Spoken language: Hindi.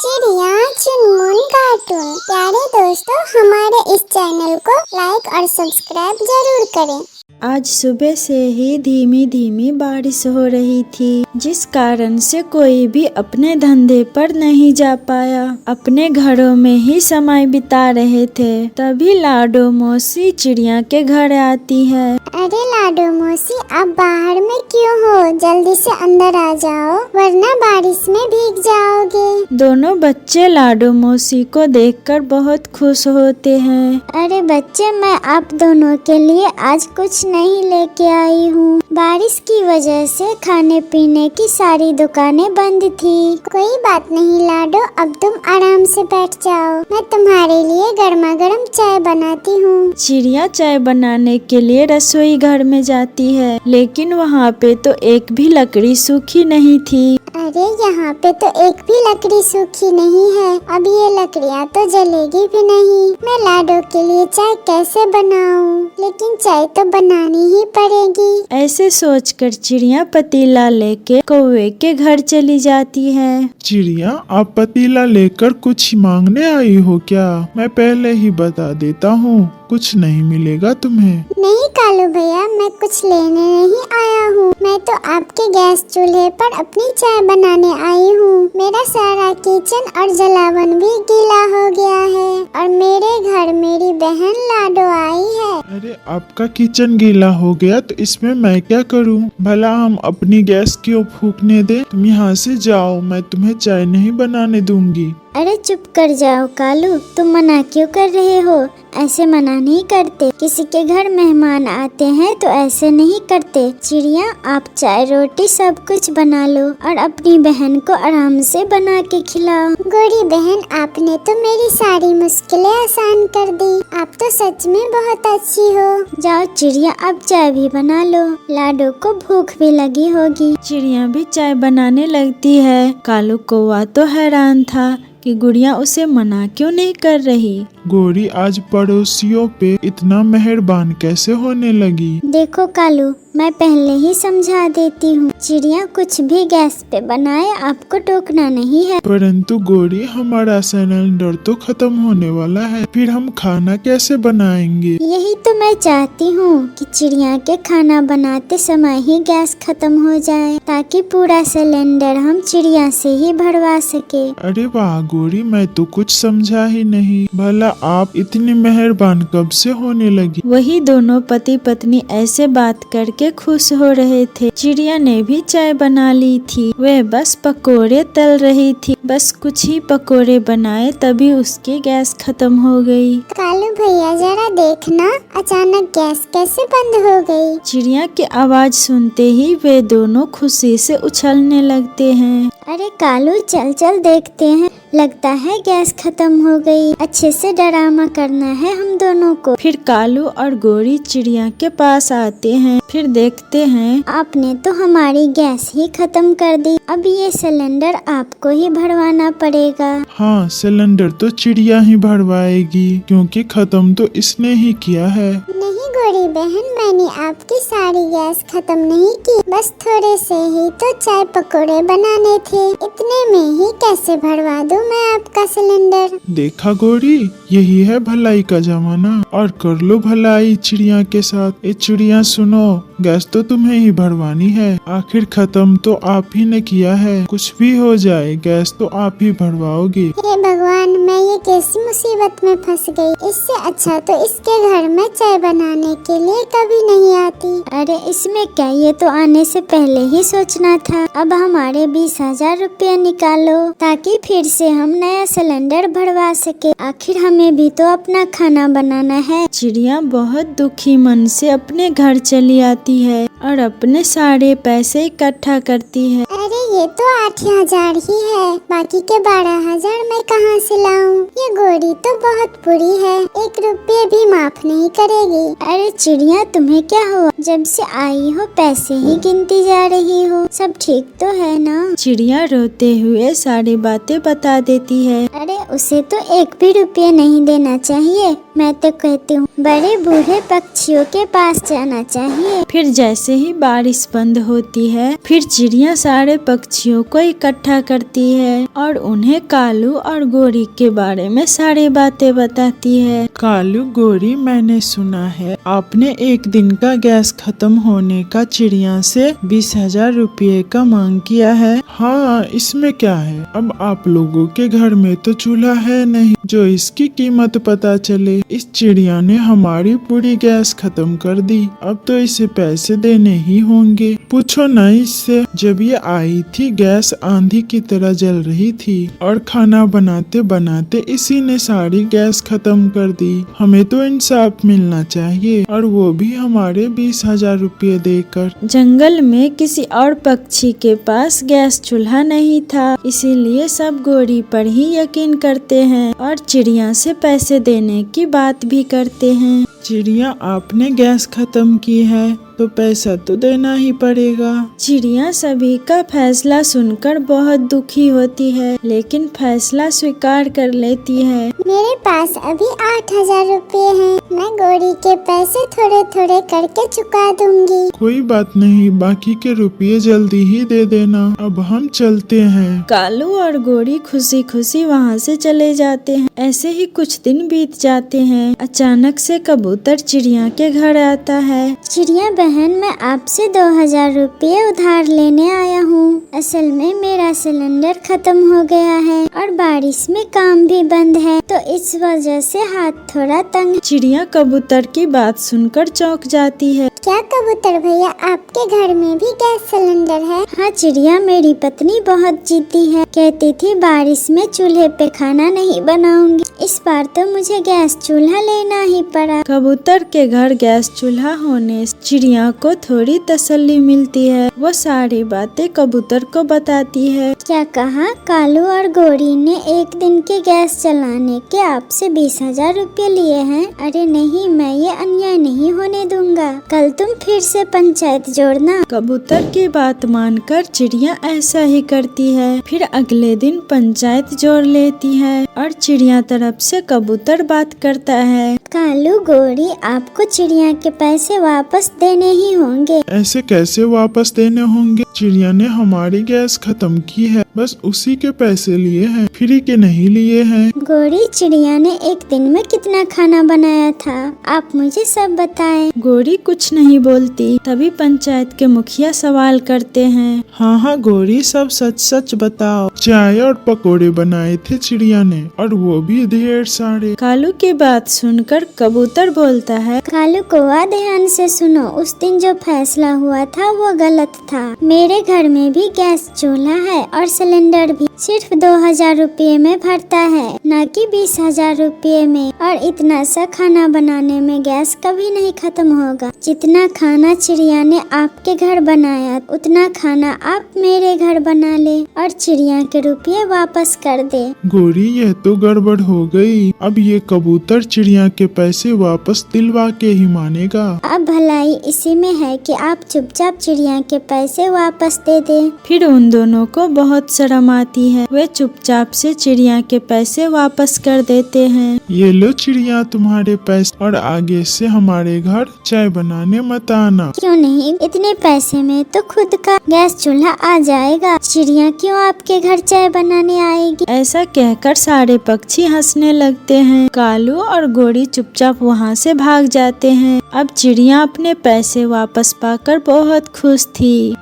चिड़िया चुनमुन कार्टून। प्यारे दोस्तों, हमारे इस चैनल को लाइक और सब्सक्राइब जरूर करें। आज सुबह से ही धीमी धीमी बारिश हो रही थी, जिस कारण से कोई भी अपने धंधे पर नहीं जा पाया, अपने घरों में ही समय बिता रहे थे। तभी लाडो मौसी चिड़िया के घर आती है। अरे लाडो मौसी, आप बाहर में क्यों हो? जल्दी से अंदर आ जाओ, वरना बारिश में भीग जाओगे। दोनों बच्चे लाडो मौसी को देखकर बहुत खुश होते हैं। अरे बच्चे, मैं आप दोनों के लिए आज कुछ नहीं लेके आई हूँ। बारिश की वजह से खाने पीने की सारी दुकानें बंद थी। कोई बात नहीं लाडो, अब तुम आराम से बैठ जाओ, मैं तुम्हारे लिए गर्मा गर्म चाय बनाती हूँ। चिड़िया चाय बनाने के लिए रसोई घर में जाती है, लेकिन वहाँ पे तो एक भी लकड़ी सूखी नहीं थी। अरे यहाँ पे तो एक भी लकड़ी सूखी नहीं है। अब ये लकड़ियाँ तो जलेगी भी नहीं। मैं लाडो के लिए चाय कैसे बनाऊं? लेकिन चाय तो बनानी ही पड़ेगी। ऐसे सोचकर चिड़िया पतीला लेके कौवे के घर चली जाती है। चिड़िया, आप पतीला लेकर कुछ मांगने आई हो क्या? मैं पहले ही बता देता हूँ, कुछ नहीं मिलेगा तुम्हें। नहीं कालू भैया, मैं कुछ लेने नहीं आया हूँ। मैं तो आपके गैस चूल्हे पर अपनी चाय बनाने आई हूँ। मेरा सारा किचन और जलावन भी गीला हो गया है, और मेरे घर मेरी बहन लाडो आई है। अरे, आपका किचन गीला हो गया तो इसमें मैं क्या करूँ? भला हम अपनी गैस क्यों फूकने दें? तुम यहाँ से जाओ, मैं तुम्हें चाय नहीं बनाने दूंगी। अरे चुप कर जाओ कालू, तुम मना क्यों कर रहे हो? ऐसे मना नहीं करते। किसी के घर मेहमान आते हैं तो ऐसे नहीं करते। चिड़िया, आप चाय रोटी सब कुछ बना लो और अपनी बहन को आराम से बना के खिलाओ। गोरी बहन, आपने तो मेरी सारी मुश्किलें आसान कर दी। आप तो सच में बहुत अच्छी हो। जाओ चिड़िया, अब चाय भी बना लो। लाडो को भूख भी लगी होगी। चिड़िया भी चाय बनाने लगती है। कालू कौवा तो हैरान था कि गुड़िया उसे मना क्यों नहीं कर रही। गोरी आज पड़ोसियों पे इतना मेहरबान कैसे होने लगी? देखो कालू, मैं पहले ही समझा देती हूँ, चिड़िया कुछ भी गैस पे बनाए आपको टोकना नहीं है। परंतु गोरी, हमारा सिलेंडर तो खत्म होने वाला है, फिर हम खाना कैसे बनाएंगे? यही तो मैं चाहती हूँ कि चिड़िया के खाना बनाते समय ही गैस खत्म हो जाए, ताकि पूरा सिलेंडर हम चिड़िया से ही भरवा सके। अरे वाह गोरी, मैं तो कुछ समझा ही नहीं। भला आप इतनी मेहरबान कब से होने लगी? वही दोनों पति पत्नी ऐसे बात करके खुश हो रहे थे। चिड़िया ने भी चाय बना ली थी। वह बस पकोड़े तल रही थी। बस कुछ ही पकोड़े बनाए, तभी उसकी गैस खत्म हो गई। कालू भैया, जरा देखना, अचानक गैस कैसे बंद हो गई? चिड़िया की आवाज सुनते ही वे दोनों खुशी से उछलने लगते हैं। अरे कालू, चल चल देखते हैं, लगता है गैस खत्म हो गई। अच्छे से ड्रामा करना है हम दोनों को। फिर कालू और गोरी चिड़िया के पास आते हैं। फिर देखते हैं, आपने तो हमारी गैस ही खत्म कर दी। अब ये सिलेंडर आपको ही भरवाना पड़ेगा। हाँ, सिलेंडर तो चिड़िया ही भरवाएगी, क्योंकि खत्म तो इसने ही किया है। नहीं गोरी बहन, मैंने आपकी सारी गैस खत्म नहीं की, बस थोड़े से ही तो चाय पकोड़े बनाने थे। इतने में ही कैसे भरवा दूं मैं आपका सिलेंडर? देखा गोरी, यही है भलाई का जमाना। और कर लो भलाई चिड़िया के साथ। ए चिड़िया सुनो, गैस तो तुम्हें ही भरवानी है। आखिर खत्म तो आप ही ने किया है। कुछ भी हो जाए, गैस तो आप ही भरवाओगे। हे भगवान, मैं ये कैसी मुसीबत में फंस गई। इससे अच्छा तो इसके घर में चाय बनाने के लिए कभी नहीं आती। अरे इसमें क्या, ये तो आने से पहले ही सोचना था। अब हमारे 20,000 रुपये निकालो, ताकि फिर से हम नया सिलेंडर भरवा सके। आखिर हमें भी तो अपना खाना बनाना है। चिड़िया बहुत दुखी मन से अपने घर चली आती है और अपने सारे पैसे इकट्ठा करती है। अरे ये तो 8,000 ही है, बाकी के 12,000 मैं कहाँ से लाऊं? ये गोरी तो बहुत बुरी है, 1 रुपये भी माफ नहीं करेगी। अरे चिड़िया, तुम्हें क्या हुआ? जब से आई हो पैसे ही गिनती जा रही हो। सब ठीक तो है ना? चिड़िया रोते हुए सारी बातें बता देती है। अरे उसे तो 1 भी रुपये नहीं देना चाहिए। मैं तो कहती हूँ बड़े बूढ़े पक्षियों के पास जाना चाहिए। फिर जैसे ही बारिश बंद होती है। फिर चिड़िया सारे पक्षियों को इकट्ठा करती है और उन्हें कालू और गोरी के बारे में सारी बातें बताती है। कालू, गोरी, मैंने सुना है आपने एक दिन का गैस खत्म होने का चिड़िया से 20,000 रुपये का मांग किया है। हाँ, इसमें क्या है, अब आप लोगों के घर में तो चूल्हा है नहीं जो इसकी कीमत पता चले। इस चिड़िया ने हमारी पूरी गैस खत्म कर दी, अब तो इसे पैसे देने ही होंगे। पूछो ना इससे, जब ये आई थी गैस आंधी की तरह जल रही थी और खाना बनाते बनाते इसी ने सारी गैस खत्म कर दी। हमें तो इंसाफ मिलना चाहिए, और वो भी हमारे 20,000 रुपये देकर। जंगल में किसी और पक्षी के पास गैस चूल्हा नहीं था, इसीलिए सब गोरी पर ही यकीन करते हैं और चिड़िया से पैसे देने की बात भी करते हैं। चिड़िया, आपने गैस खत्म की है तो पैसा तो देना ही पड़ेगा। चिड़िया सभी का फैसला सुनकर बहुत दुखी होती है, लेकिन फैसला स्वीकार कर लेती है। मेरे पास अभी 8,000 रुपये हैं, मैं गोरी के पैसे थोड़े थोड़े करके चुका दूंगी। कोई बात नहीं, बाकी के रुपये जल्दी ही दे देना। अब हम चलते हैं। कालू और गोरी खुशी खुशी वहाँ से चले जाते हैं। ऐसे ही कुछ दिन बीत जाते हैं। अचानक से कबूतर चिड़िया के घर आता है। चिड़िया बहन, मैं आपसे 2,000 रुपये उधार लेने आया हूँ। असल में मेरा सिलेंडर खत्म हो गया है और बारिश में काम भी बंद है, तो इस वजह से हाथ थोड़ा तंग। चिड़िया कबूतर की बात सुनकर चौंक जाती है। क्या कबूतर भैया, आपके घर में भी गैस सिलेंडर है? हाँ चिड़िया, मेरी पत्नी बहुत जीती है, कहती थी बारिश में चूल्हे पे खाना नहीं बनाऊंगी। इस बार तो मुझे गैस चूल्हा लेना ही पड़ा। कबूतर के घर गैस चूल्हा होने से चिड़िया को थोड़ी तसल्ली मिलती है। वो सारी बातें कबूतर को बताती है। क्या कहा? कालू और गोरी ने एक दिन के गैस चलाने के आपसे 20,000 रुपये लिए हैं? अरे नहीं, मैं ये अन्याय नहीं होने दूंगा। कल तुम फिर से पंचायत जोड़ना। कबूतर की बात मानकर चिड़िया ऐसा ही करती है। फिर अगले दिन पंचायत जोड़ लेती है और चिड़िया तरफ से कबूतर बात करता है। कालू, गोरी, आपको चिड़िया के पैसे वापस देने ही होंगे। ऐसे कैसे वापस देने होंगे? चिड़िया ने हमारी गैस खत्म की है, बस उसी के पैसे लिए हैं, फ्री के नहीं लिए हैं। गोरी, चिड़िया ने एक दिन में कितना खाना बनाया था, आप मुझे सब बताएं। गोरी कुछ नहीं बोलती। तभी पंचायत के मुखिया सवाल करते हैं। हाँ गोरी, सब सच सच बताओ। चाय और पकोड़े बनाए थे चिड़िया ने, और वो भी ढेर सारे। कालू की बात सुनकर कबूतर बोलता है। कालू कौवा, ध्यान से सुनो, उस दिन जो फैसला हुआ था वो गलत था। मेरे घर में भी गैस चूल्हा है और सिलेंडर भी सिर्फ 2,000 रुपये में भरता है, न कि 20,000 रुपये में। और इतना सा खाना बनाने में गैस कभी नहीं खत्म होगा। जितना खाना चिड़िया ने आपके घर बनाया, उतना खाना आप मेरे घर बना ले और चिड़िया के रुपये वापस कर दे। गोरी, यह तो गड़बड़ हो गई। अब ये कबूतर चिड़िया के पैसे वापस दिलवा के ही मानेगा। अब भलाई इसी में है कि आप चुपचाप चिड़िया के पैसे वापस दे दे। फिर उन दोनों को बहुत शर्म आती है। वे चुपचाप से चिड़िया के पैसे वापस कर देते हैं। ये लो चिड़िया, तुम्हारे पैसे, और आगे से हमारे घर चाय बनाने मत आना। क्यों नहीं, इतने पैसे में तो खुद का गैस चूल्हा आ जाएगा। चिड़िया क्यों आपके घर चाय बनाने आएगी? ऐसा कहकर सारे पक्षी हंसने लगते हैं। कालू और गोरी चुपचाप वहाँ से भाग जाते हैं। अब चिड़िया अपने पैसे वापस पाकर बहुत खुश थी।